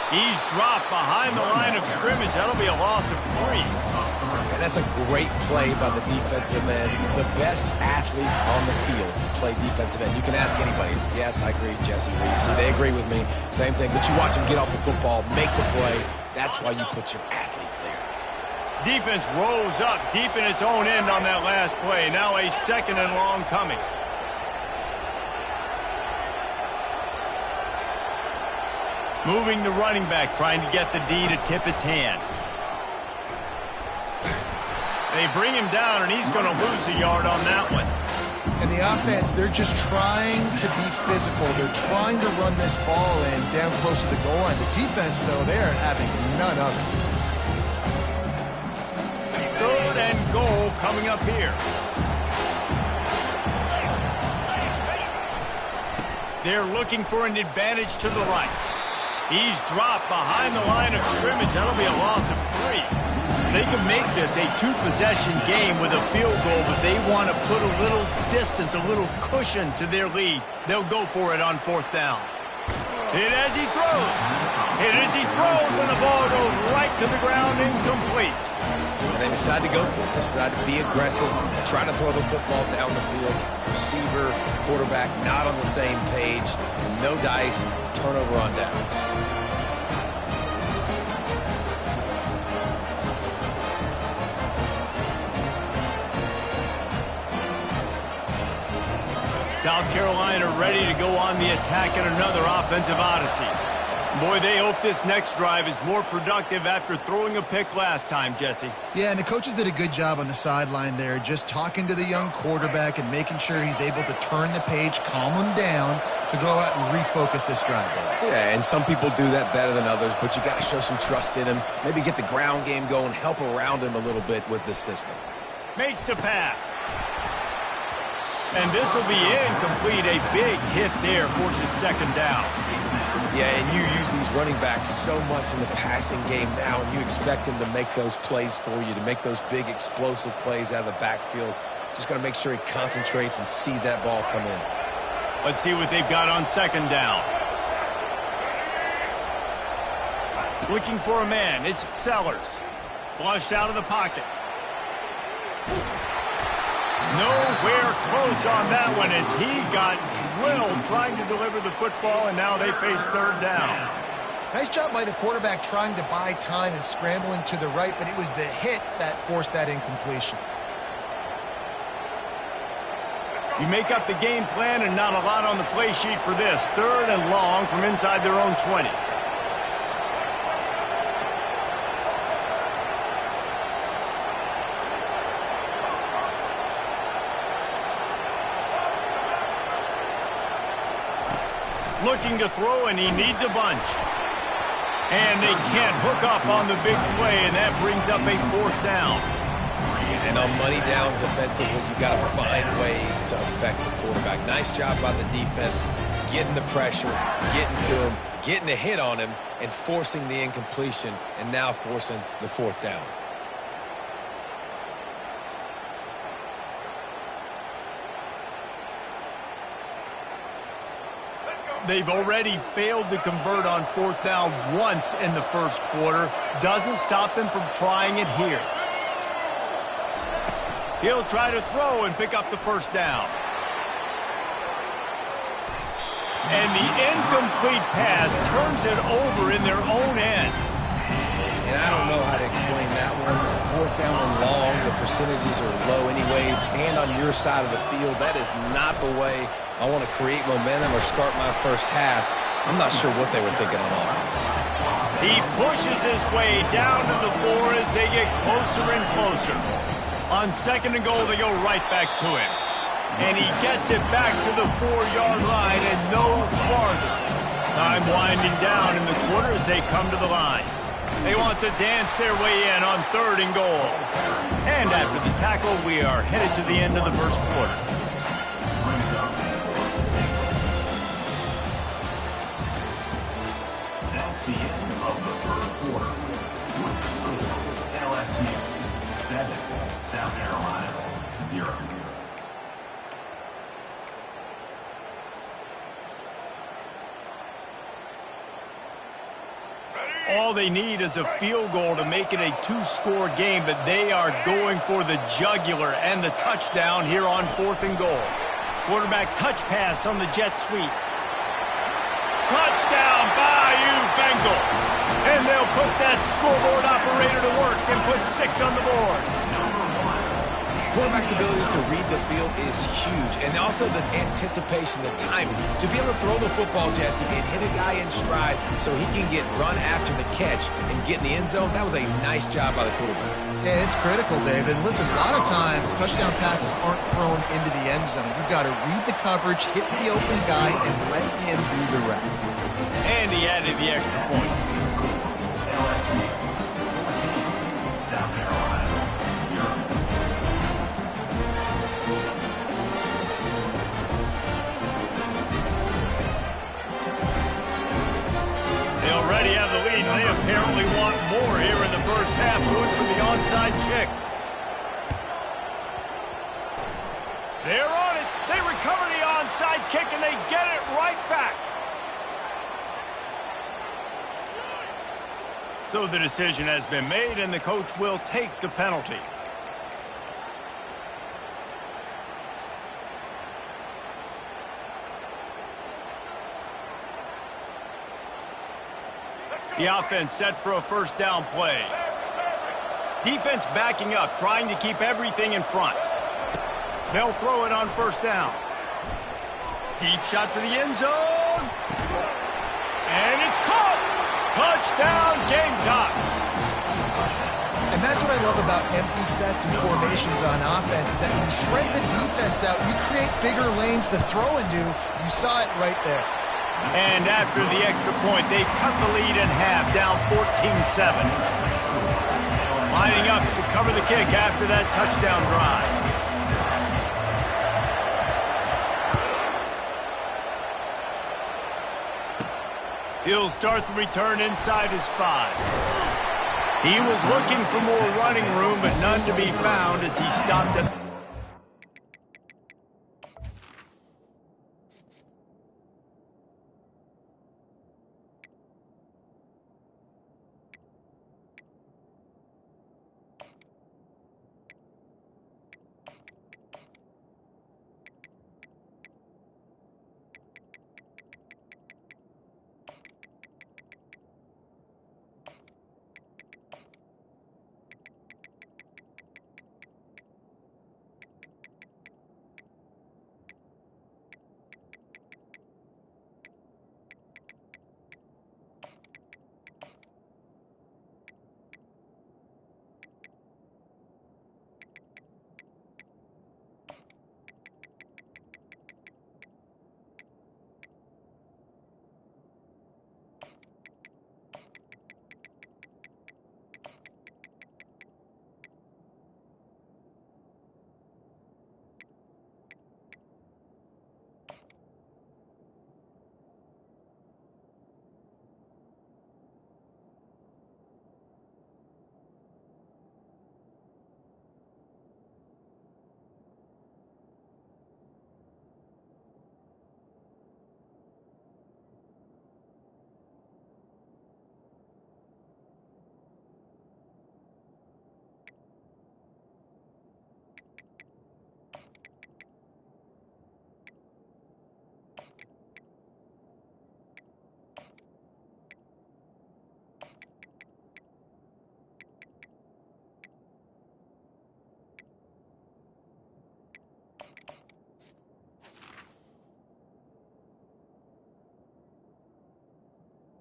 He's dropped behind the line of scrimmage. That'll be a loss of 3. And that's a great play by the defensive end. The best athletes on the field play defensive end. You can ask anybody. Yes, I agree, Jesse Reese. They agree with me. Same thing. But you watch them get off the football, make the play. That's why you put your athletes there. Defense rolls up deep in its own end on that last play. Now a 2nd and long coming. Moving the running back, trying to get the D to tip its hand. They bring him down, and he's going to lose a yard on that one. And the offense, they're just trying to be physical. They're trying to run this ball in down close to the goal line. The defense, though, they're having none of it. 3rd and goal coming up here. They're looking for an advantage to the right. He's dropped behind the line of scrimmage. That'll be a loss of 3. They can make this a 2-possession game with a field goal, but they want to put a little distance, a little cushion to their lead. They'll go for it on 4th down. Hit as he throws. Hit as he throws, and the ball goes right to the ground, incomplete. And they decide to go for it. They decide to be aggressive, try to throw the football down the field. Receiver, quarterback not on the same page. No dice, turnover on downs. South Carolina ready to go on the attack in another offensive odyssey. Boy, they hope this next drive is more productive after throwing a pick last time, Jesse. Yeah, and the coaches did a good job on the sideline there, just talking to the young quarterback and making sure he's able to turn the page, calm him down to go out and refocus this drive. Yeah, and some people do that better than others, but you got to show some trust in him. Maybe get the ground game going, help around him a little bit with this system. Makes the pass. And this will be incomplete. A big hit there, forces 2nd down. Yeah, and you use these running backs so much in the passing game now, and you expect him to make those plays for you, to make those big explosive plays out of the backfield. Just got to make sure he concentrates and see that ball come in. Let's see what they've got on 2nd down. Looking for a man. It's Sellers. Flushed out of the pocket. Nowhere close on that one as he got drilled trying to deliver the football, and now they face 3rd down. Nice job by the quarterback trying to buy time and scrambling to the right, but it was the hit that forced that incompletion. You make up the game plan and not a lot on the play sheet for this. 3rd and long from inside their own 20. Looking to throw, and he needs a bunch. And they can't hook up on the big play, and that brings up a 4th down. And on money down defensively, you got to find ways to affect the quarterback. Nice job by the defense, getting the pressure, getting to him, getting a hit on him, and forcing the incompletion, and now forcing the 4th down. They've already failed to convert on 4th down once in the 1st quarter. Doesn't stop them from trying it here. He'll try to throw and pick up the 1st down. And the incomplete pass turns it over in their own end. And I don't know how to explain that one. 4th down and long, the percentages are low anyways, and on your side of the field, that is not the way I want to create momentum or start my first half. I'm not sure what they were thinking on offense. He pushes his way down to the 4 as they get closer and closer. On 2nd and goal, they go right back to him. And he gets it back to the 4-yard line and no farther. Time winding down in the quarter as they come to the line. They want to dance their way in on 3rd and goal. And after the tackle, we are headed to the end of the 1st quarter. That's the end of the 3rd quarter. LSU 7, South Carolina 0. All they need is a field goal to make it a two-score game, but they are going for the jugular and the touchdown here on 4th and goal. Quarterback touch pass on the jet sweep. Touchdown, Bayou Bengals. And they'll put that scoreboard operator to work and put 6 on the board. Quarterback's abilities to read the field is huge, and also the anticipation, the timing. To be able to throw the football, Jesse, and hit a guy in stride so he can get run after the catch and get in the end zone, that was a nice job by the quarterback. Yeah, it's critical, David. Listen, a lot of times touchdown passes aren't thrown into the end zone. You've got to read the coverage, hit the open guy, and let him do the rest. And he added the extra point. LSU 14, South Carolina 0. They already have the lead, and they apparently want more here in the first half, going for the onside kick. They're on it. They recover the onside kick, and they get it right back. So the decision has been made, and the coach will take the penalty. The offense set for a first down play. Defense backing up, trying to keep everything in front. They'll throw it on first down. Deep shot for the end zone. And it's caught. Touchdown, Gamecocks. And that's what I love about empty sets and formations on offense, is that when you spread the defense out, you create bigger lanes to throw into. You saw it right there. And after the extra point, they cut the lead in half, down 14-7. Lining up to cover the kick after that touchdown drive. He'll start the return inside his 5. He was looking for more running room, but none to be found as he stopped at...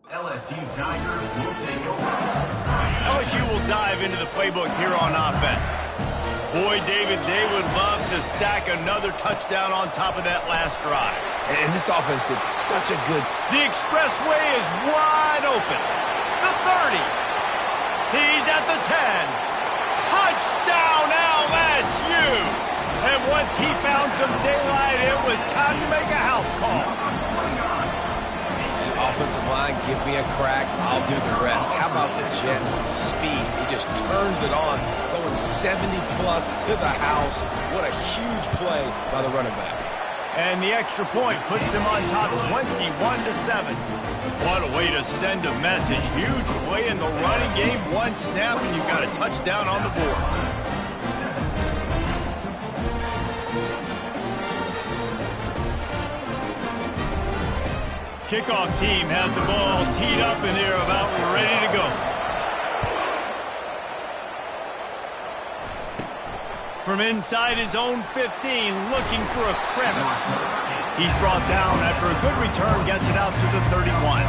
LSU Tigers will take over. LSU will dive into the playbook here on offense. Boy, David, they would love to stack another touchdown on top of that last drive. And this offense did such a good... The expressway is wide open. The 30. He's at the 10. Touchdown, LSU! And once he found some daylight, it was time to make a house call. Offensive line, give me a crack, I'll do the rest. How about the Jets, the speed? He just turns it on, going 70-plus to the house. What a huge play by the running back. And the extra point puts them on top 21-7. What a way to send a message. Huge play in the running game. One snap, and you've got a touchdown on the board. Kickoff team has the ball teed up, and they're about ready to go. From inside his own 15, looking for a crevice. He's brought down after a good return, gets it out to the 31.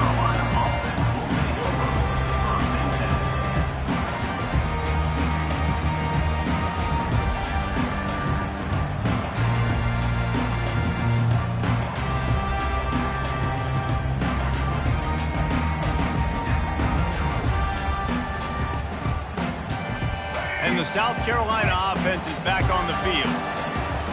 And the South Carolina offense is back on the field.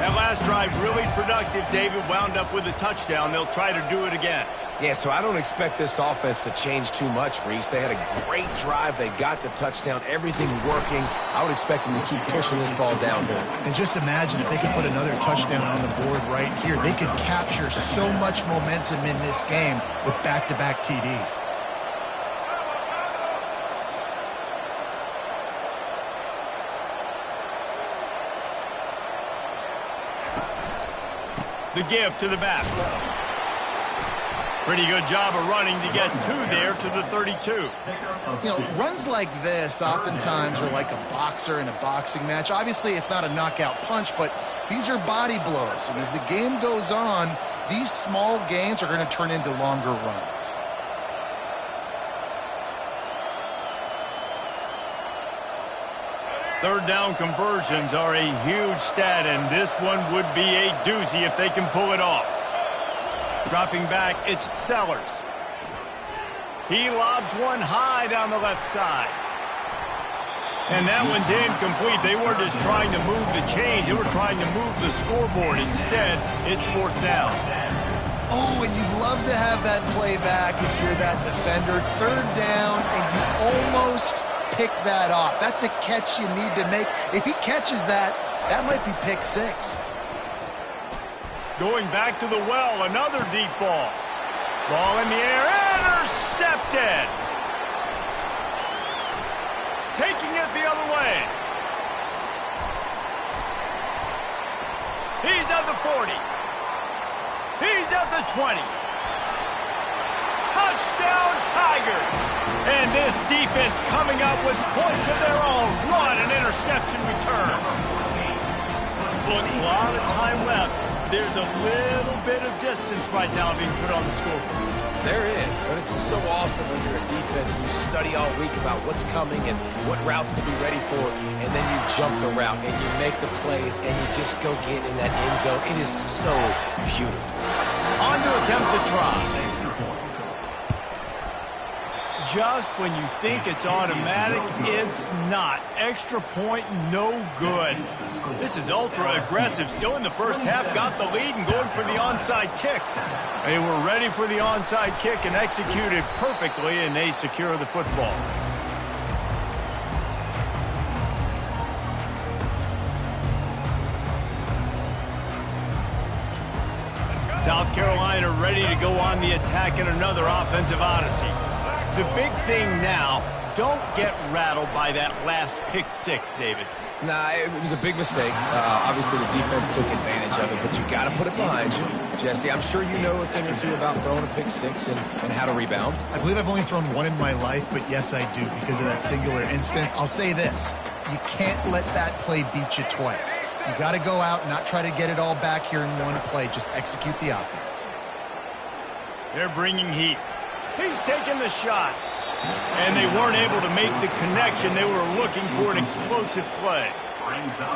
That last drive really productive. David wound up with a touchdown. They'll try to do it again. Yeah, so I don't expect this offense to change too much, Reese. They had a great drive. They got the touchdown. Everything working. I would expect them to keep pushing this ball downhill. And just imagine if they could put another touchdown on the board right here. They could capture so much momentum in this game with back-to-back TDs. The give to the back. Pretty good job of running to get two there to the 32. You know, runs like this oftentimes are like a boxer in a boxing match. Obviously, it's not a knockout punch, but these are body blows. And as the game goes on, these small gains are going to turn into longer runs. Third down conversions are a huge stat, and this one would be a doozy if they can pull it off. Dropping back, it's Sellers. He lobs one high down the left side. And that one's incomplete. They weren't just trying to move the chains. They were trying to move the scoreboard. Instead, it's fourth down. Oh, and you'd love to have that play back if you're that defender. Third down, and you almost pick that off. That's a catch you need to make. If he catches that, that might be pick six. Going back to the well, another deep ball. Ball in the air, intercepted. Taking it the other way. He's at the 40. He's at the 20. Touchdown, Tigers. And this defense coming up with points of their own. What an interception return. Look, a lot of time left. There's a little bit of distance right now being put on the scoreboard. There is, but it's so awesome when you're a defense and you study all week about what's coming and what routes to be ready for, and then you jump the route and you make the plays and you just go get in that end zone. It is so beautiful. On to attempt the try. Just when you think it's automatic, it's not. Extra point, no good. This is ultra aggressive. Still in the first half, got the lead and going for the onside kick. They were ready for the onside kick and executed perfectly, and they secure the football. South Carolina ready to go on the attack in another offensive odyssey. The big thing now, don't get rattled by that last pick six, David. Nah, it was a big mistake. Obviously, the defense took advantage of it, but you got to put it behind you. Jesse, I'm sure you know a thing or two about throwing a pick six and how to rebound. I believe I've only thrown one in my life, but yes, I do because of that singular instance. I'll say this. You can't let that play beat you twice. You got to go out and not try to get it all back here in one play. Just execute the offense. They're bringing heat. He's taking the shot. And they weren't able to make the connection. They were looking for an explosive play.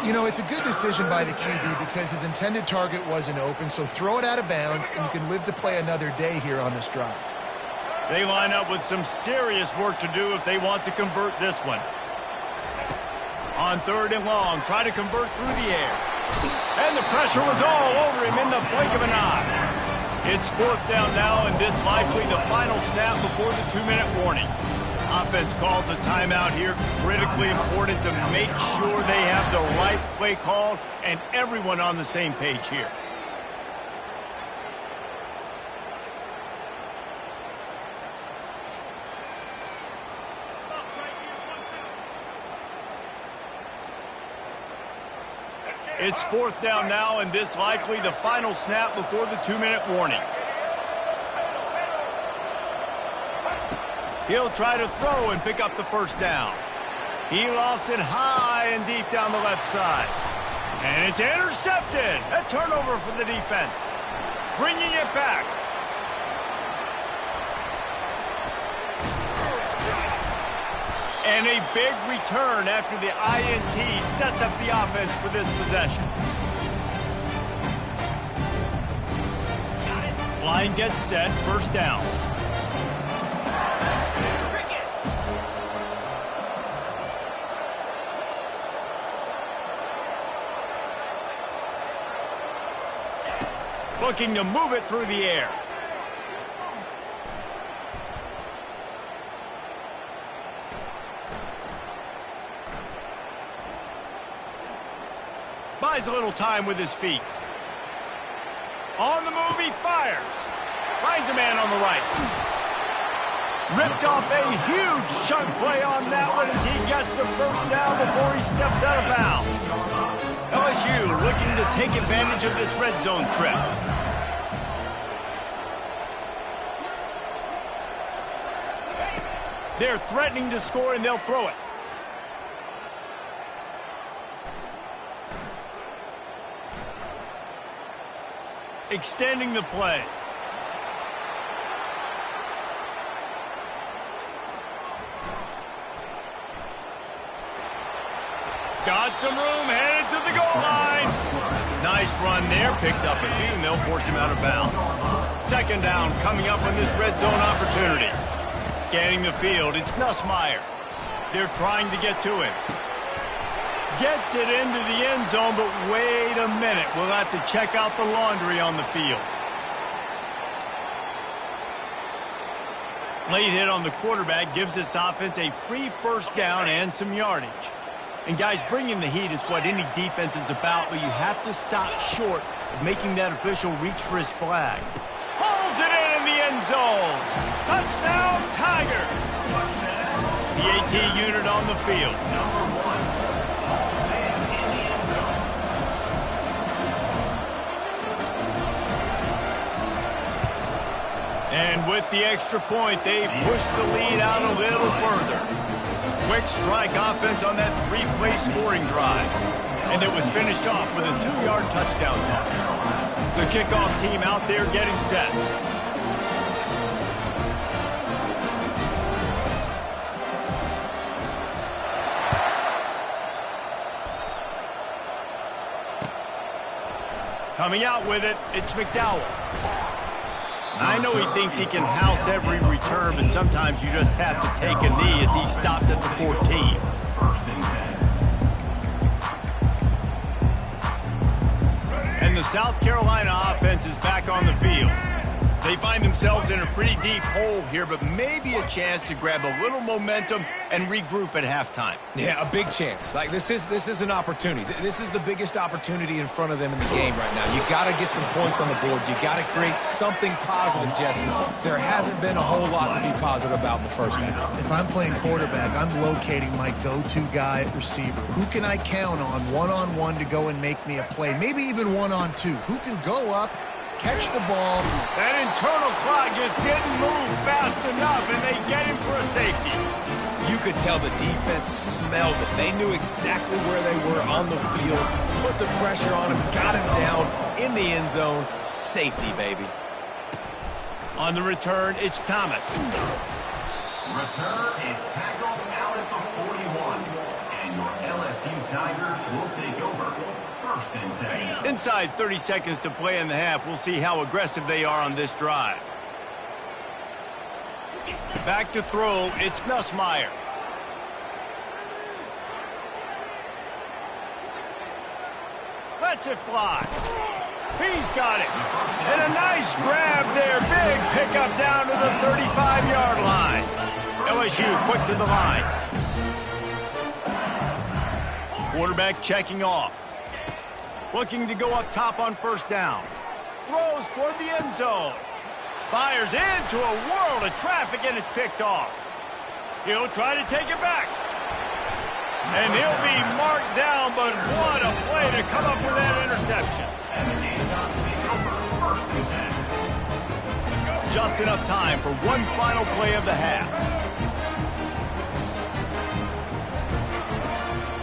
You know, it's a good decision by the QB because his intended target wasn't open, so throw it out of bounds, and you can live to play another day here on this drive. They line up with some serious work to do if they want to convert this one. On third and long, try to convert through the air. And the pressure was all over him in the blink of an eye. It's fourth down now, and this likely the final snap before the 2-minute warning. Offense calls a timeout here. Critically important to make sure they have the right play called and everyone on the same page here. It's 4th down now, and this likely the final snap before the 2-minute warning. He'll try to throw and pick up the first down. He lofts it high and deep down the left side. And it's intercepted. A turnover for the defense. Bringing it back. And a big return after the INT sets up the offense for this possession. Line gets set, first down. Looking to move it through the air. Buys a little time with his feet. On the move, he fires. Finds a man on the right. Ripped off a huge chunk play on that one as he gets the first down before he steps out of bounds. LSU looking to take advantage of this red zone trip. They're threatening to score, and they'll throw it. Extending the play. Got some room, headed to the goal line. Nice run there, picks up a few, and they'll force him out of bounds. 2nd down coming up on this red zone opportunity. Scanning the field, it's Nussmeier. They're trying to get to him. Gets it into the end zone, but wait a minute. We'll have to check out the laundry on the field. Late hit on the quarterback gives this offense a free first down and some yardage. And guys, bringing the heat is what any defense is about, but you have to stop short of making that official reach for his flag. Pulls it in the end zone. Touchdown, Tigers. The AT unit on the field. Number 1. Man in the end zone. And with the extra point, they push the lead out a little further. Quick strike offense on that 3-play scoring drive. And it was finished off with a 2-yard touchdown toss. The kickoff team out there getting set. Coming out with it, it's McDowell. I know he thinks he can house every return, but sometimes you just have to take a knee as he stopped at the 14. 1st and 10. And the South Carolina offense is back on the field. They find themselves in a pretty deep hole here, but maybe a chance to grab a little momentum and regroup at halftime. Yeah, a big chance. Like, this is an opportunity. This is the biggest opportunity in front of them in the game right now. You've got to get some points on the board. You've got to create something positive, Jesse. There hasn't been a whole lot to be positive about in the first half. If I'm playing quarterback, I'm locating my go-to guy at receiver. Who can I count on one-on-one to go and make me a play? Maybe even one-on-two. Who can go up, catch the ball. That internal clock just didn't move fast enough, and they get him for a safety. You could tell the defense smelled it. They knew exactly where they were on the field, put the pressure on him, got him down in the end zone. Safety, baby. On the return, it's Thomas. Return is tackled out at the 41. And your LSU Tigers will take over. 1st and 10. Inside 30 seconds to play in the half. We'll see how aggressive they are on this drive. Back to throw, it's Nussmeier. Lets it fly. He's got it. And a nice grab there. Big pickup down to the 35-yard line. LSU quick to the line. Quarterback checking off. Looking to go up top on first down. Throws toward the end zone. Fires into a world of traffic, and it's picked off. He'll try to take it back. And he'll be marked down, but what a play to come up with that interception. Just enough time for one final play of the half.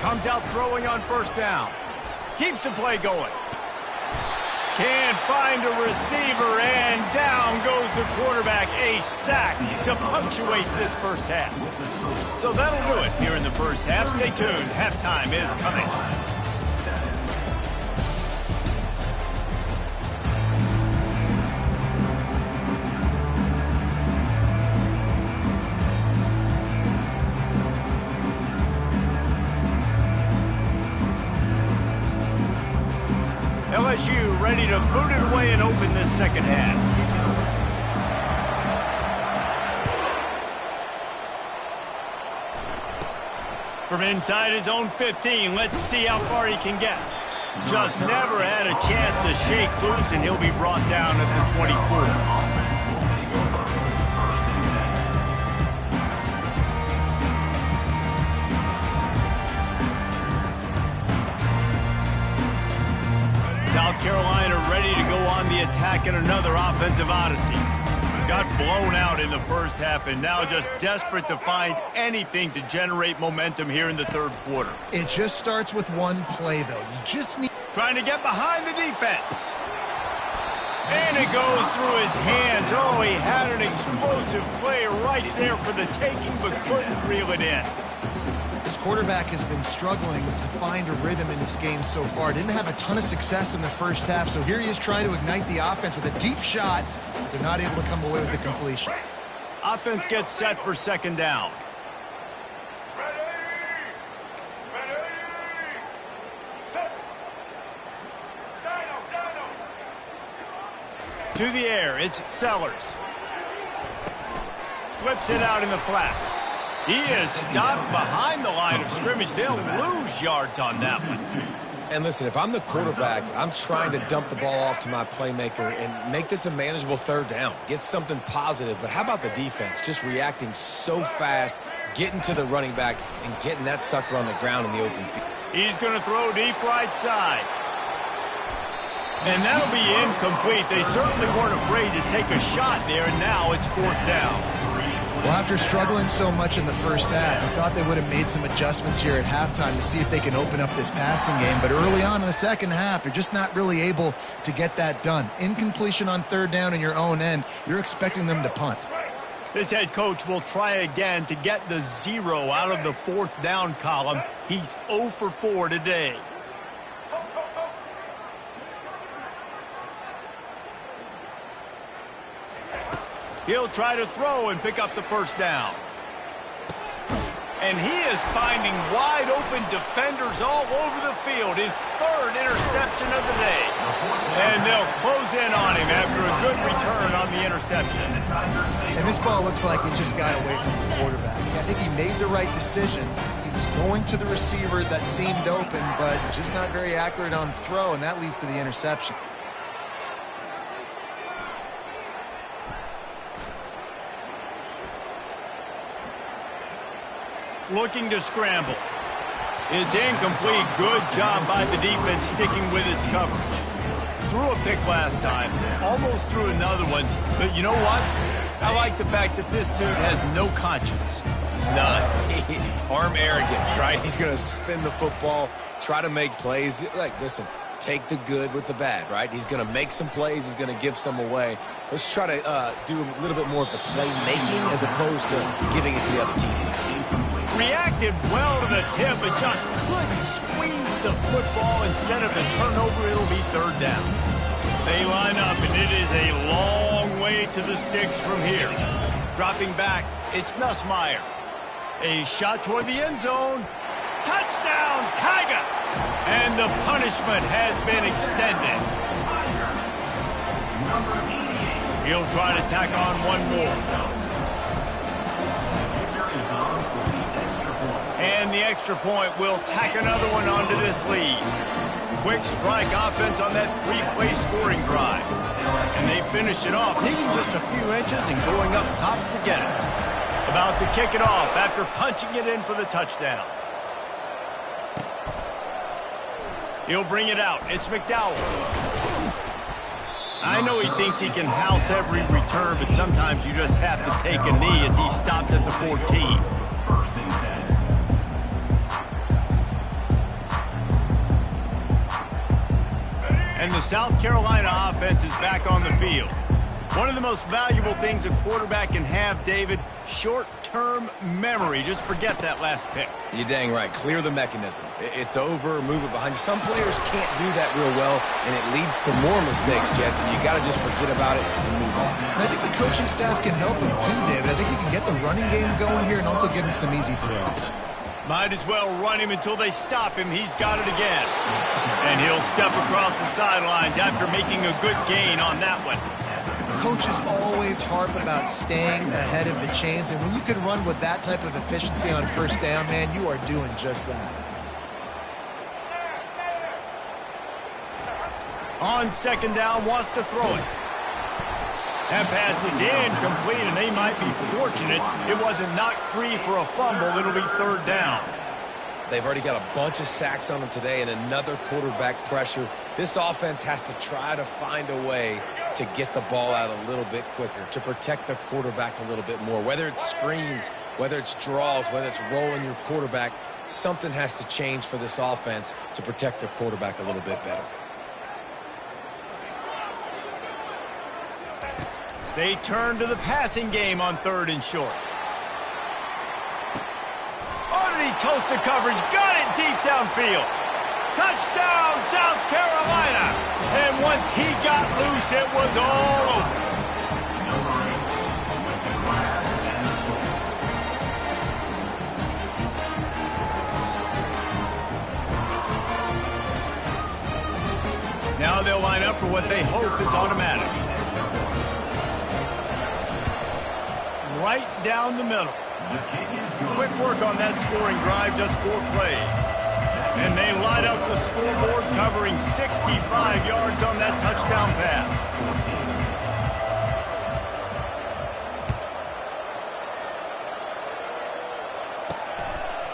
Comes out throwing on first down. Keeps the play going. Can't find a receiver, and down goes the quarterback. A sack to punctuate this first half. So that'll do it here in the first half. Stay tuned. Halftime is coming. LSU ready to boot it away and open this second half. From inside his own 15, let's see how far he can get. Just never had a chance to shake loose, and he'll be brought down at the 24. South Carolina ready to go on the attack in another offensive odyssey. Got blown out in the first half and now just desperate to find anything to generate momentum here in the third quarter. It just starts with one play, though. You just need... Trying to get behind the defense. And it goes through his hands. Oh, he had an explosive play right there for the taking, but couldn't reel it in. This quarterback has been struggling to find a rhythm in this game so far. Didn't have a ton of success in the first half, so here he is trying to ignite the offense with a deep shot. They're not able to come away with the completion. Offense gets set for second down. To the air, it's Sellers. Flips it out in the flat. He is stopped behind the line of scrimmage. They'll lose yards on that one. And listen, if I'm the quarterback, I'm trying to dump the ball off to my playmaker and make this a manageable third down. Get something positive. But how about the defense? Just reacting so fast, getting to the running back, and getting that sucker on the ground in the open field. He's going to throw deep right side. And that'll be incomplete. They certainly weren't afraid to take a shot there, and now it's fourth down. Well, after struggling so much in the first half, I thought they would have made some adjustments here at halftime to see if they can open up this passing game. But early on in the second half, they're just not really able to get that done. Incompletion on third down in your own end, you're expecting them to punt. This head coach will try again to get the 0 out of the fourth down column. He's 0 for 4 today. He'll try to throw and pick up the first down. And he is finding wide-open defenders all over the field. His third interception of the day. And they'll close in on him after a good return on the interception. And this ball looks like it just got away from the quarterback. I think he made the right decision. He was going to the receiver that seemed open, but just not very accurate on the throw, and that leads to the interception. Looking to scramble. It's incomplete. Good job by the defense sticking with its coverage. Threw a pick last time. Almost threw another one. But you know what? I like the fact that this dude has no conscience. None. Arm arrogance, right? He's going to spin the football, try to make plays. Like, listen, take the good with the bad, right? He's going to make some plays. He's going to give some away. Let's try to do a little bit more of the playmaking as opposed to giving it to the other team. Reacted well to the tip, but just couldn't squeeze the football. Instead of the turnover, it'll be third down. They line up, and it is a long way to the sticks from here. Dropping back, it's Nussmeier. A shot toward the end zone. Touchdown, Tigers! And the punishment has been extended. He'll try to tack on one more. And the extra point will tack another one onto this lead. Quick strike offense on that three-play scoring drive. And they finished it off, needing just a few inches and going up top to get it. About to kick it off after punching it in for the touchdown. He'll bring it out. It's McDowell. I know he thinks he can house every return, but sometimes you just have to take a knee as he stopped at the 14. First and 10. And the South Carolina offense is back on the field. One of the most valuable things a quarterback can have, David, short-term memory. Just forget that last pick. You're dang right. Clear the mechanism. It's over, move it behind you. Some players can't do that real well, and it leads to more mistakes, Jesse. You got to just forget about it and move on. And I think the coaching staff can help him too, David. I think he can get the running game going here and also give him some easy throws. Might as well run him until they stop him. He's got it again. And he'll step across the sidelines after making a good gain on that one. Coaches always harp about staying ahead of the chains, and when you can run with that type of efficiency on first down, man, you are doing just that. On second down, wants to throw it. That pass is incomplete, and they might be fortunate it wasn't knocked free for a fumble. It'll be third down. They've already got a bunch of sacks on them today and another quarterback pressure. This offense has to try to find a way to get the ball out a little bit quicker, to protect the quarterback a little bit more. Whether it's screens, whether it's draws, whether it's rolling your quarterback, something has to change for this offense to protect their quarterback a little bit better. They turn to the passing game on third and short. He toasted coverage, got it deep downfield. Touchdown, South Carolina. And once he got loose, it was all over. Now they'll line up for what they hope is automatic. Right down the middle. Quick work on that scoring drive, just 4 plays. And they light up the scoreboard, covering 65 yards on that touchdown pass.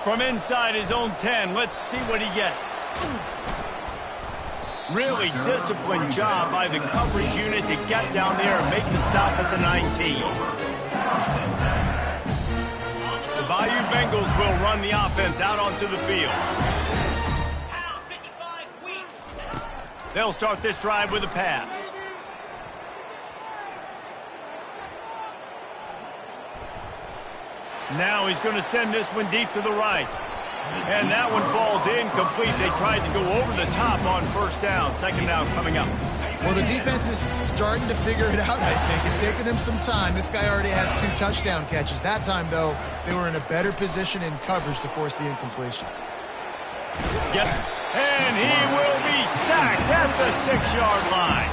From inside his own 10, let's see what he gets. Really disciplined job by the coverage unit to get down there and make the stop at the 19. The Bayou Bengals will run the offense out onto the field. They'll start this drive with a pass. Now he's going to send this one deep to the right. And that one falls incomplete. They tried to go over the top on first down. Second down coming up. Well, the defense is starting to figure it out, I think. It's taken him some time. This guy already has 2 touchdown catches. That time, though, they were in a better position in coverage to force the incompletion. Yep. And he will be sacked at the 6-yard line.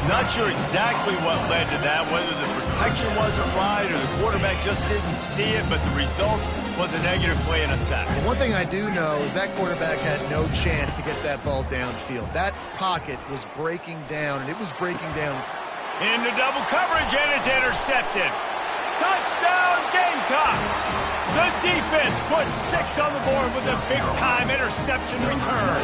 Not sure exactly what led to that, whether the protection wasn't right or the quarterback just didn't see it, but the result was a negative play and a sack. One thing I do know is that quarterback had no chance to get that ball downfield. That pocket was breaking down, and it was breaking down. Into double coverage, and it's intercepted. Touchdown, Gamecocks! The defense puts 6 on the board with a big-time interception return.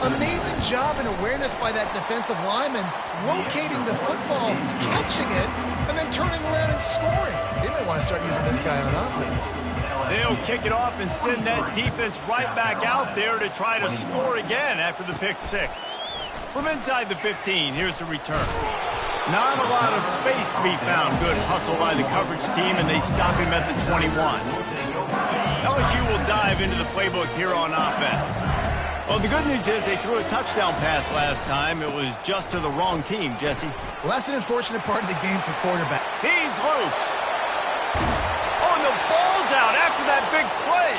Amazing job and awareness by that defensive lineman, locating the football, catching it, and then turning around and scoring. They might want to start using this guy on offense. They'll kick it off and send that defense right back out there to try to score again after the pick 6. From inside the 15, here's the return. Not a lot of space to be found. Good hustle by the coverage team, and they stop him at the 21. LSU will dive into the playbook here on offense. Well, the good news is they threw a touchdown pass last time. It was just to the wrong team, Jesse. Well, that's an unfortunate part of the game for quarterback. He's loose. Oh, and the ball's out after that big play.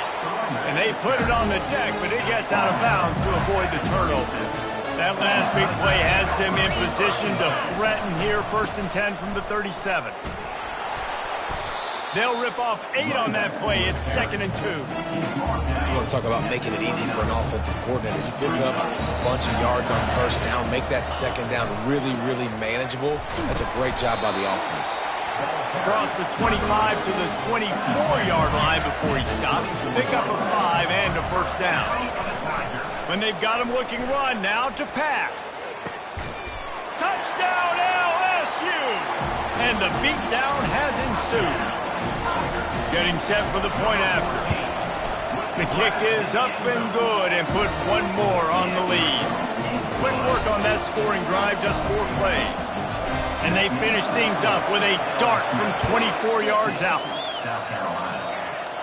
And they put it on the deck, but it gets out of bounds to avoid the turnover. That last big play has them in position to threaten here, 1st and 10 from the 37. They'll rip off 8 on that play. It's 2nd and 2. You want to talk about making it easy for an offensive coordinator. You pick up a bunch of yards on first down, make that second down really, really manageable. That's a great job by the offense. Across the 25 to the 24-yard line before he stopped. Pick up a 5 and a first down. When they've got him looking run, now to pass. Touchdown LSU! And the beatdown has ensued. Getting set for the point after. The kick is up and good and put one more on the lead. Quick work on that scoring drive, just 4 plays. And they finish things up with a dart from 24 yards out. South Carolina,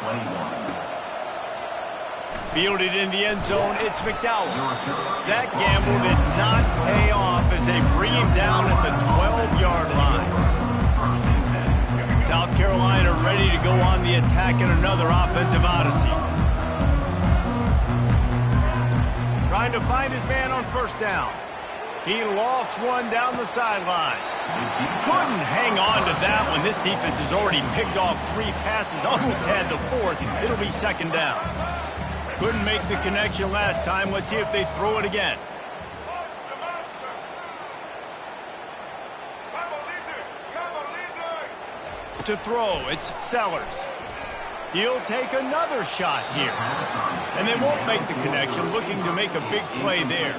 21. Fielded in the end zone, it's McDowell. That gamble did not pay off as they bring him down at the 12-yard line. South Carolina ready to go on the attack in another offensive odyssey. Trying to find his man on first down. He lost one down the sideline. Couldn't hang on to that one. This defense has already picked off 3 passes, almost had the 4th. It'll be second down. Couldn't make the connection last time. Let's see if they throw it again. To throw, it's Sellers. He'll take another shot here. And they won't make the connection, looking to make a big play there.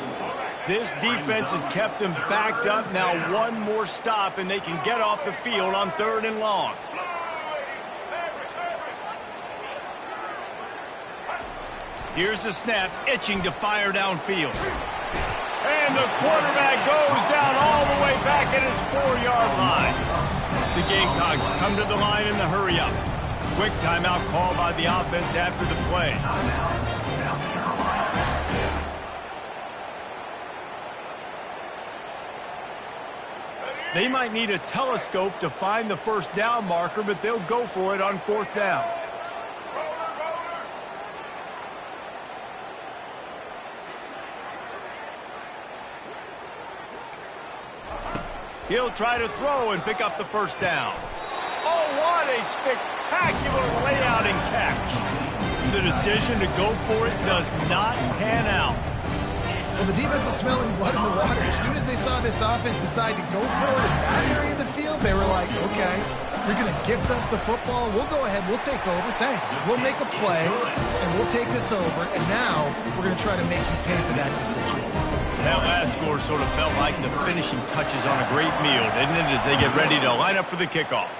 This defense has kept them backed up. Now one more stop, and they can get off the field on 3rd and long. Here's the snap, itching to fire downfield. And the quarterback goes down all the way back at his 4-yard line. The Gamecocks come to the line in the hurry-up. Quick timeout call by the offense after the play. They might need a telescope to find the first down marker, but they'll go for it on 4th down. He'll try to throw and pick up the first down. Oh, what a spectacular layout and catch. The decision to go for it does not pan out. Well, the defense is smelling blood in the water. As soon as they saw this offense decide to go for it in that area of the field, they were like, okay, you're going to gift us the football. We'll go ahead. We'll take over. Thanks. We'll make a play, and we'll take this over. And now we're going to try to make you pay for that decision. That last score sort of felt like the finishing touches on a great meal, didn't it, as they get ready to line up for the kickoff.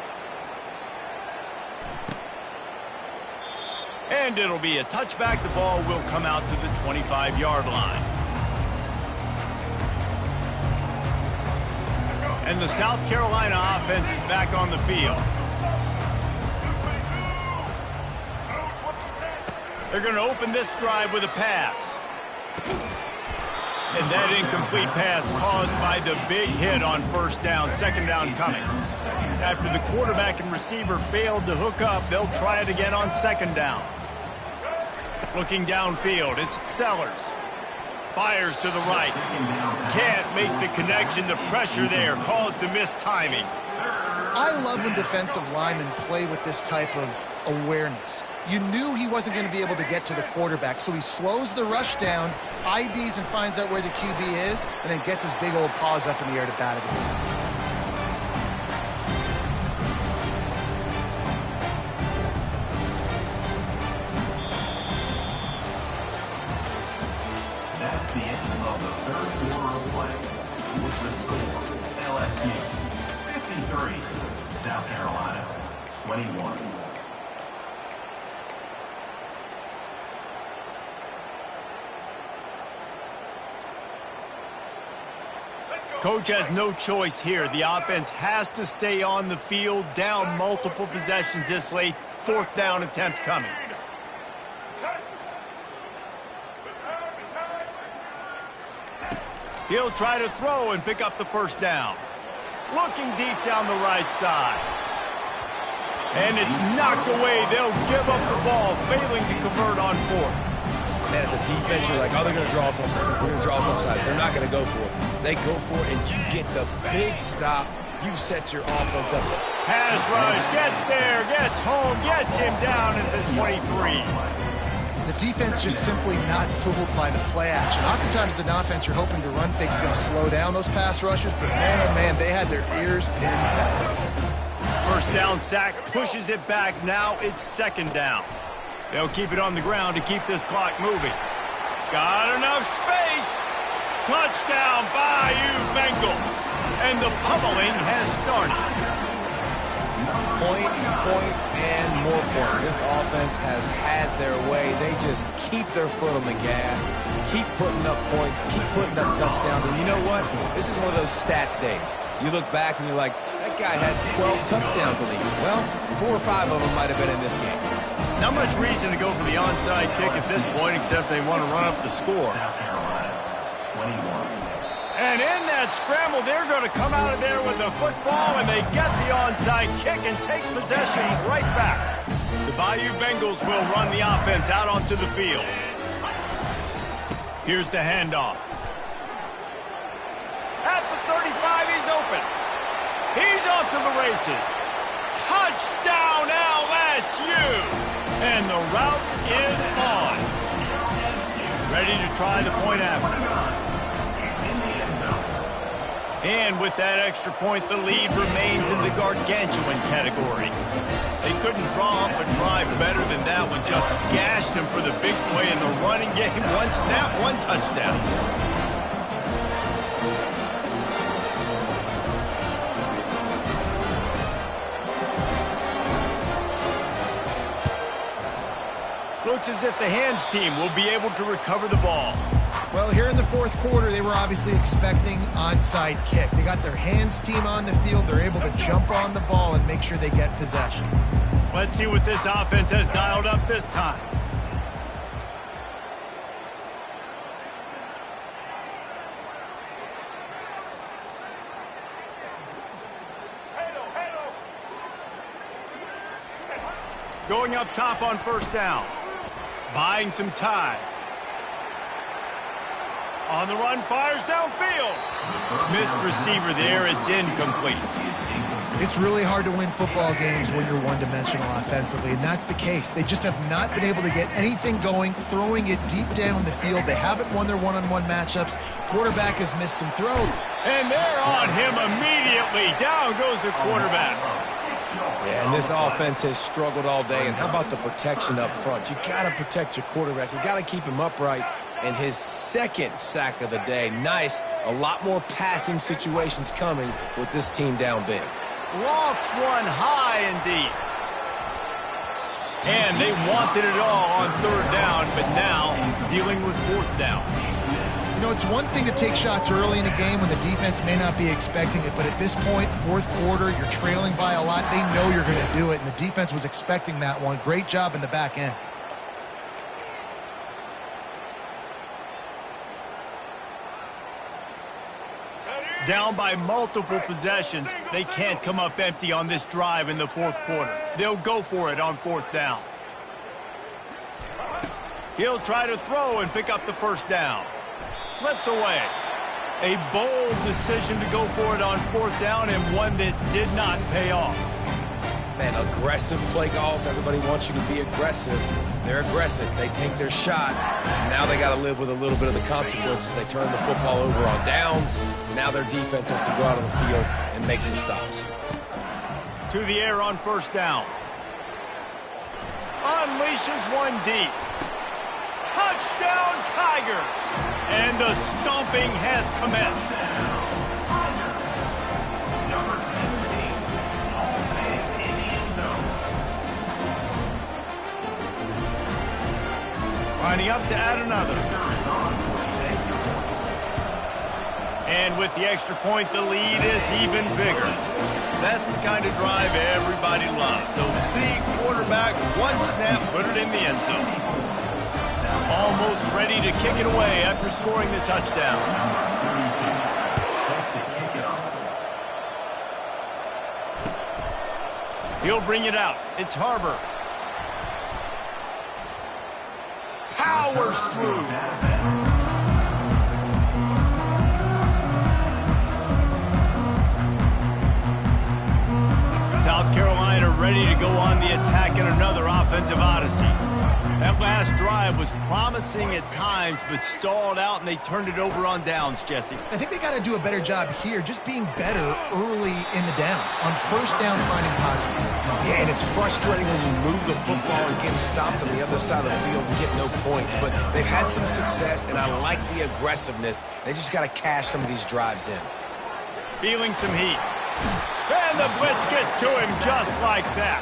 And it'll be a touchback. The ball will come out to the 25-yard line. And the South Carolina offense is back on the field. They're going to open this drive with a pass. And that incomplete pass caused by the big hit on first down, second down coming. After the quarterback and receiver failed to hook up, they'll try it again on second down. Looking downfield, it's Sellers. Fires to the right. Can't make the connection. The pressure there caused the missed timing. I love when defensive linemen play with this type of awareness. You knew he wasn't going to be able to get to the quarterback, so he slows the rush down, IDs and finds out where the QB is, and then gets his big old paws up in the air to bat it away. That's the end of the 3rd quarter of play. With the score, LSU 53, South Carolina 21. Coach has no choice here. The offense has to stay on the field, down multiple possessions this late. 4th down attempt coming. He'll try to throw and pick up the first down. Looking deep down the right side. And it's knocked away. They'll give up the ball, failing to convert on 4th. Man, as a defense, you're like, oh, they're going to draw us offside. We're going to draw us offside. They're not going to go for it. They go for it, and you get the big stop. You set your offense up. Pass rush, gets there, gets home, gets him down at the 23. The defense just simply not fooled by the play action. Oftentimes as an offense, you're hoping the run fake's going to slow down those pass rushers, but man, oh man, they had their ears pinned back. First down sack, pushes it back. Now it's second down. They'll keep it on the ground to keep this clock moving. Got enough space. Touchdown, Bayou Bengals. And the pummeling has started. Points, and more points. This offense has had their way. They just keep their foot on the gas, keep putting up points, keep putting up touchdowns. And you know what? This is one of those stats days. You look back and you're like, that guy had 12 touchdowns in the league. Well, 4 or 5 of them might have been in this game. Not much reason to go for the onside kick at this point, except they want to run up the score. South Carolina, 21. And in that scramble, they're going to come out of there with the football, and they get the onside kick and take possession right back. The Bayou Bengals will run the offense out onto the field. Here's the handoff. At the 35, he's open. He's off to the races. Touchdown, LSU! And the route is on. Ready to try the point after. And with that extra point, the lead remains in the gargantuan category. They couldn't draw up a drive better than that one. Just gashed him for the big play in the running game. One snap, one touchdown. Looks as if the hands team will be able to recover the ball. Well, here in the fourth quarter, they were obviously expecting onside kick. They got their hands team on the field. They're able to jump on the ball and make sure they get possession. Let's see what this offense has dialed up this time. Going up top on first down. Buying some time. On the run, fires downfield. Missed receiver there, it's incomplete. It's really hard to win football games when you're one-dimensional offensively, and that's the case. They just have not been able to get anything going, throwing it deep down the field. They haven't won their one-on-one matchups. Quarterback has missed some throws. And they're on him immediately. Down goes the quarterback. Yeah, and this offense has struggled all day. And how about the protection up front? You got to protect your quarterback. You got to keep him upright. And his second sack of the day. Nice. A lot more passing situations coming with this team down big. Lofts one high and deep. And they wanted it all on third down, but now dealing with fourth down. You know, it's one thing to take shots early in a game when the defense may not be expecting it, but at this point, fourth quarter, you're trailing by a lot. They know you're going to do it, and the defense was expecting that one. Great job in the back end. Down by multiple possessions, they can't come up empty on this drive in the fourth quarter. They'll go for it on fourth down. He'll try to throw and pick up the first down. Slips away. A bold decision to go for it on fourth down, and one that did not pay off. Man, aggressive play calls. Everybody wants you to be aggressive. They're aggressive. They take their shot. Now they got to live with a little bit of the consequences. They turn the football over on downs. Now their defense has to go out on the field and make some stops. To the air on first down. Unleashes one deep. Touchdown, Tigers! And the stomping has commenced. Number 17, all-big in the end zone. Lining up to add another. And with the extra point, the lead is even bigger. That's the kind of drive everybody loves. So see quarterback, one snap, put it in the end zone. Almost ready to kick it away after scoring the touchdown. Set to kick it off. He'll bring it out. It's Harbor. Powers through. South Carolina ready to go on the attack in another offensive odyssey. That last drive was promising at times, but stalled out, and they turned it over on downs, Jesse. I think they got to do a better job here, just being better early in the downs. On first down, finding positive. Yeah, and it's frustrating when you move the football and get stopped on the other side of the field and get no points. But they've had some success, and I like the aggressiveness. They just got to cash some of these drives in. Feeling some heat. And the blitz gets to him just like that.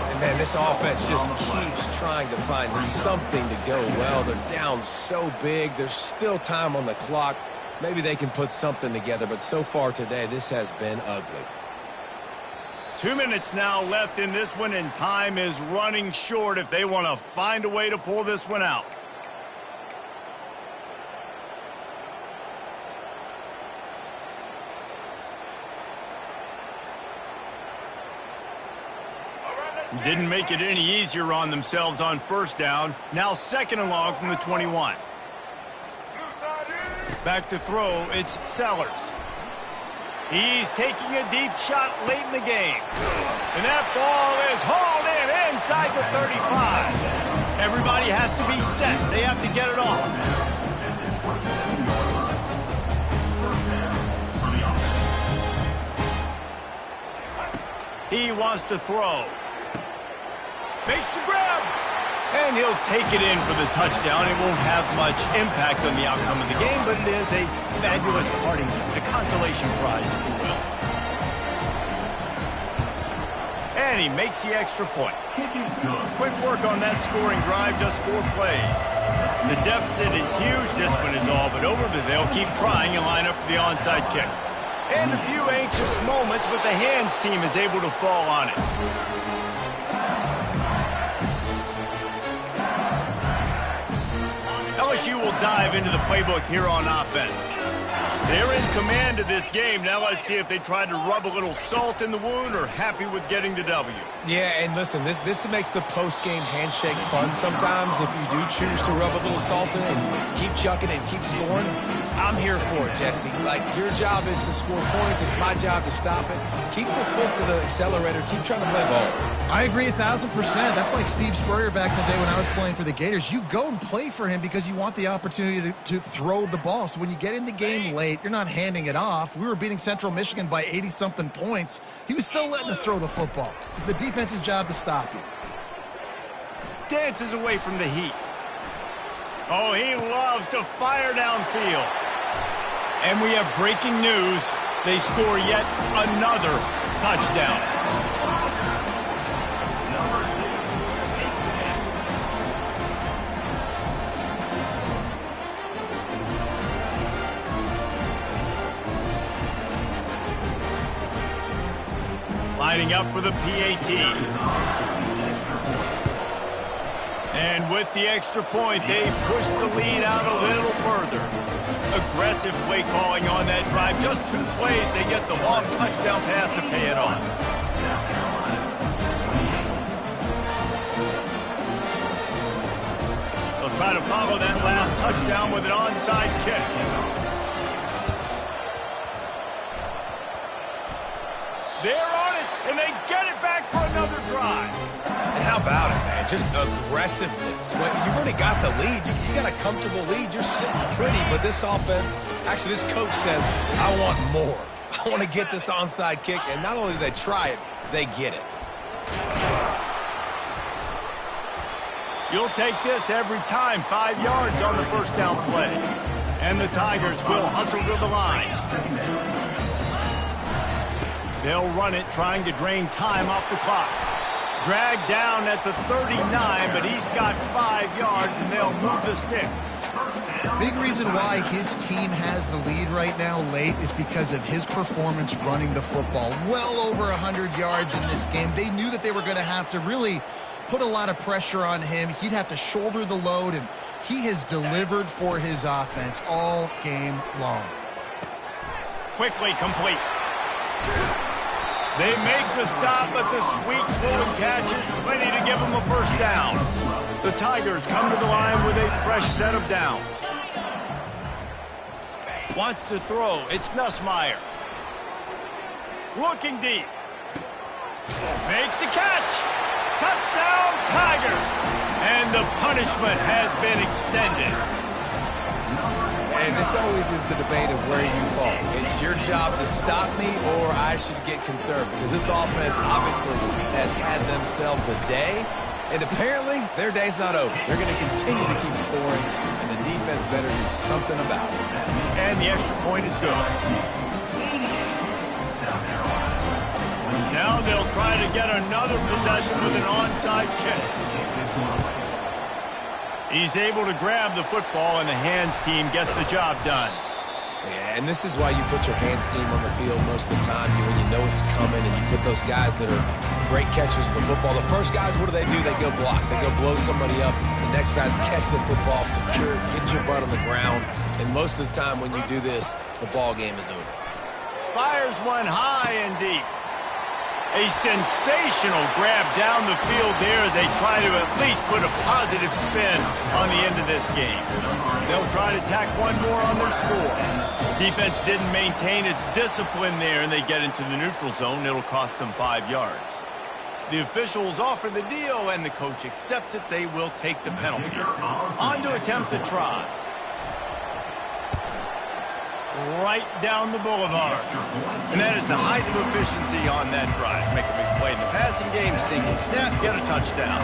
And man, this offense just keeps trying to find something to go well. They're down so big. There's still time on the clock. Maybe they can put something together, but so far today, this has been ugly. 2 minutes now left in this one, and time is running short if they want to find a way to pull this one out. Didn't make it any easier on themselves on first down. Now second and long from the 21. Back to throw, it's Sellers. He's taking a deep shot late in the game. And that ball is hauled in inside the 35. Everybody has to be set. They have to get it off. He wants to throw. Makes the grab. And he'll take it in for the touchdown. It won't have much impact on the outcome of the game, but it is a fabulous parting gift, a consolation prize, if you will. And he makes the extra point. Quick work on that scoring drive, just 4 plays. The deficit is huge. This one is all but over, but they'll keep trying and line up for the onside kick. And a few anxious moments, but the hands team is able to fall on it. LSU will dive into the playbook here on offense. They're in command of this game. Now let's see if they try to rub a little salt in the wound or happy with getting the W. Yeah, and listen, this makes the post-game handshake fun sometimes. If you do choose to rub a little salt in and keep chucking and keep scoring, I'm here for it, Jesse. Like, your job is to score points. It's my job to stop it. Keep the foot to the accelerator. Keep trying to play ball. I agree 1,000%. That's like Steve Spurrier back in the day when I was playing for the Gators. You go and play for him because you want the opportunity to throw the ball. So when you get in the game late, you're not handing it off. We were beating Central Michigan by 80-something points. He was still letting us throw the football. It's the defense's job to stop you. Dances away from the heat. Oh, he loves to fire downfield. And we have breaking news. They score yet another touchdown. Lining up for the PAT. And with the extra point, they push the lead out a little further. Aggressive play calling on that drive. Just 2 plays, they get the long touchdown pass to pay it off. They'll try to follow that last touchdown with an onside kick. They're on it, and they get it back for another drive. And how about it, man? Just aggressiveness. When you've already got the lead. You got a comfortable lead. You're sitting pretty, but this offense, actually this coach says, I want more. I want to get this onside kick, and not only do they try it, they get it. You'll take this every time. 5 yards on the first down play. And the Tigers will hustle to the line. They'll run it, trying to drain time off the clock. Dragged down at the 39, but he's got 5 yards, and they'll move the sticks. Big reason why his team has the lead right now late is because of his performance running the football. Well over 100 yards in this game. They knew that they were going to have to really put a lot of pressure on him. He'd have to shoulder the load, and he has delivered for his offense all game long. Quickly complete. They make the stop, but the sweet pulling catch is plenty to give them a first down. The Tigers come to the line with a fresh set of downs. Wants to throw. It's Nussmeier. Looking deep. Makes the catch. Touchdown, Tigers. And the punishment has been extended. And this always is the debate of where you fall. It's your job to stop me, or I should get conserved. Because this offense obviously has had themselves a day. And apparently, their day's not over. They're going to continue to keep scoring, and the defense better do something about it. And the extra point is good. Now they'll try to get another possession with an onside kick. He's able to grab the football, and the hands team gets the job done. Yeah, and this is why you put your hands team on the field most of the time when you know it's coming, and you put those guys that are great catchers of the football. The first guys, what do? They go block. They go blow somebody up. The next guys catch the football, secure it, get your butt on the ground. And most of the time when you do this, the ball game is over. Fires one high and deep. A sensational grab down the field there as they try to at least put a positive spin on the end of this game. They'll try to tack one more on their score. Defense didn't maintain its discipline there, and they get into the neutral zone. It'll cost them 5 yards. The officials offer the deal, and the coach accepts it. They will take the penalty. On to attempt the try. Right down the boulevard. And that is the height of efficiency on that drive. Make a big play in the passing game, single snap, get a touchdown.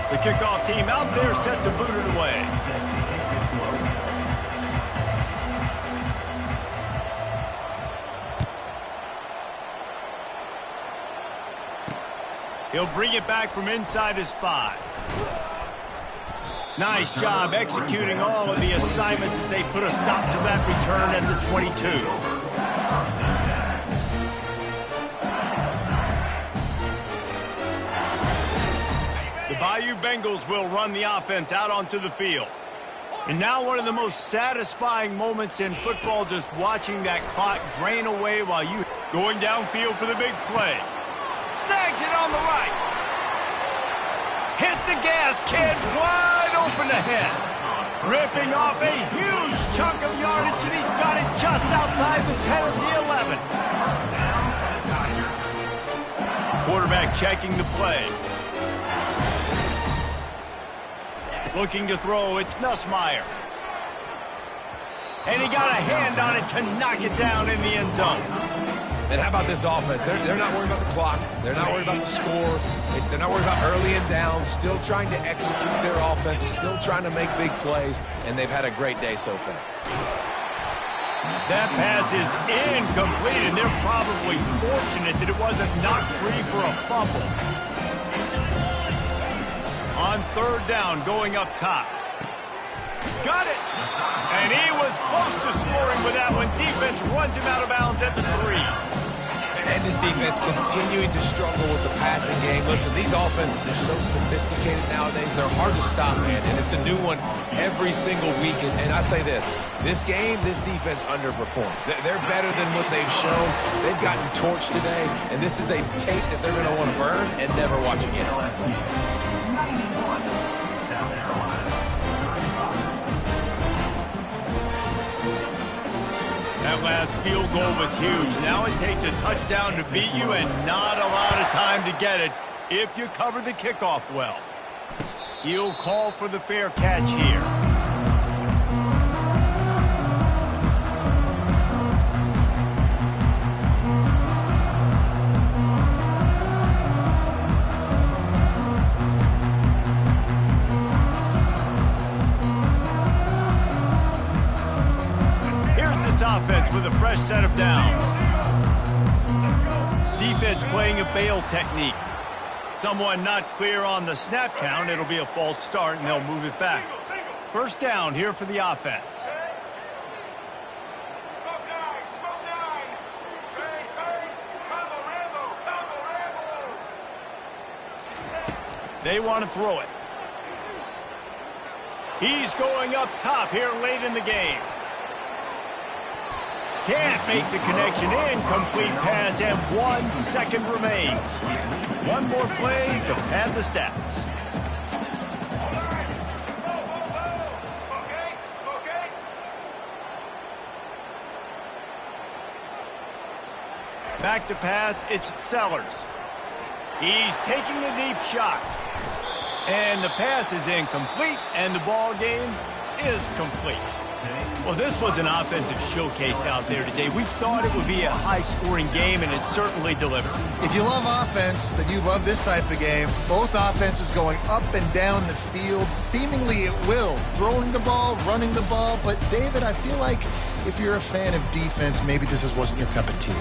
The kickoff team out there set to boot it away. He'll bring it back from inside his 5. Nice job executing all of the assignments as they put a stop to that return at the 22. The Bayou Bengals will run the offense out onto the field. And now one of the most satisfying moments in football, just watching that clock drain away while you going downfield for the big play. Snags it on the right. Hit the gas, kid. Wide open ahead. Ripping off a huge chunk of yardage, and he's got it just outside the 10 of the 11. Quarterback checking the play. Looking to throw, it's Nussmeier. And he got a hand on it to knock it down in the end zone. And how about this offense? They're not worried about the clock. They're not worried about the score. They're not worried about early and down. Still trying to execute their offense. Still trying to make big plays. And they've had a great day so far. That pass is incomplete, and they're probably fortunate that it wasn't knocked free for a fumble. On third down, going up top. Got it! And he was close to scoring with that one. Defense runs him out of bounds at the 3. And this defense continuing to struggle with the passing game. Listen, these offenses are so sophisticated nowadays. They're hard to stop, man. And it's a new one every single week. And I say this game, this defense underperformed. They're better than what they've shown. They've gotten torched today. And this is a tape that they're going to want to burn and never watch again. That last field goal was huge. Now it takes a touchdown to beat you and not a lot of time to get it if you cover the kickoff well. He'll call for the fair catch here. Offense with a fresh set of downs. Defense playing a bail technique. Someone not clear on the snap count. It'll be a false start, and they'll move it back. First down here for the offense. They want to throw it. He's going up top here late in the game. Can't make the connection. Incomplete pass, and 1 second remains. One more play to pad the stats. Back to pass, it's Sellers. He's taking the deep shot. And the pass is incomplete, and the ball game is complete. Well, this was an offensive showcase out there today. We thought it would be a high-scoring game, and it certainly delivered. If you love offense, then you love this type of game. Both offenses going up and down the field, seemingly at will. Throwing the ball, running the ball. But, David, I feel like if you're a fan of defense, maybe this wasn't your cup of tea.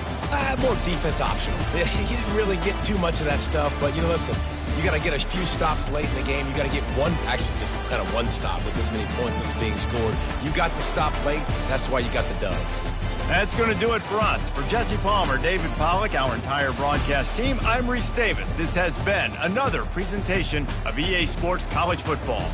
More defense optional. You didn't really get too much of that stuff, but, listen, you got to get a few stops late in the game. You got to get just kind of one stop with this many points that's being scored. You got the stop late. That's why you got the dub. That's going to do it for us. For Jesse Palmer, David Pollack, our entire broadcast team, I'm Reese Davis. This has been another presentation of EA Sports College Football.